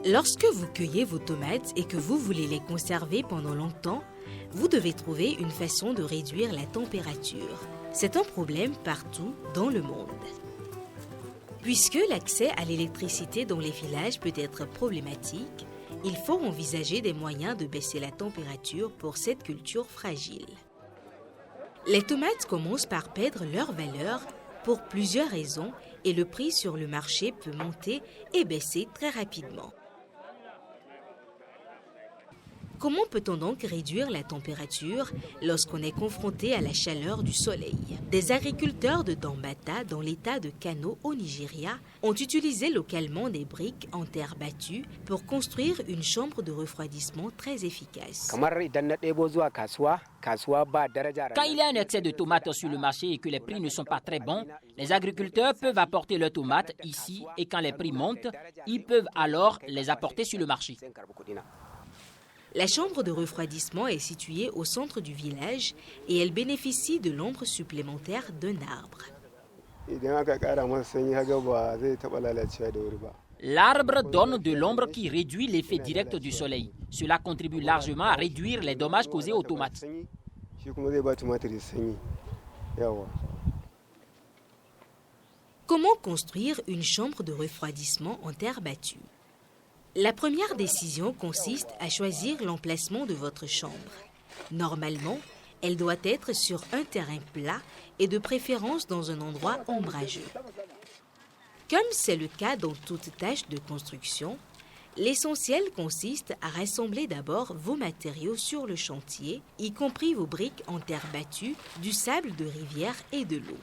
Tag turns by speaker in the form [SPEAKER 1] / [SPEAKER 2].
[SPEAKER 1] Lorsque vous cueillez vos tomates et que vous voulez les conserver pendant longtemps, vous devez trouver une façon de réduire la température. C'est un problème partout dans le monde. Puisque l'accès à l'électricité dans les villages peut être problématique, il faut envisager des moyens de baisser la température pour cette culture fragile. Les tomates commencent par perdre leur valeur pour plusieurs raisons et le prix sur le marché peut monter et baisser très rapidement. Comment peut-on donc réduire la température lorsqu'on est confronté à la chaleur du soleil? Des agriculteurs de Dambata, dans l'état de Kano au Nigeria, ont utilisé localement des briques en terre battue pour construire une chambre de refroidissement très efficace.
[SPEAKER 2] Quand il y a un excès de tomates sur le marché et que les prix ne sont pas très bons, les agriculteurs peuvent apporter leurs tomates ici et quand les prix montent, ils peuvent alors les apporter sur le marché.
[SPEAKER 1] La chambre de refroidissement est située au centre du village et elle bénéficie de l'ombre supplémentaire d'un arbre.
[SPEAKER 2] L'arbre donne de l'ombre qui réduit l'effet direct du soleil. Cela contribue largement à réduire les dommages causés aux tomates.
[SPEAKER 1] Comment construire une chambre de refroidissement en terre battue? La première décision consiste à choisir l'emplacement de votre chambre. Normalement, elle doit être sur un terrain plat et de préférence dans un endroit ombrageux. Comme c'est le cas dans toute tâche de construction, l'essentiel consiste à rassembler d'abord vos matériaux sur le chantier, y compris vos briques en terre battue, du sable de rivière et de l'eau.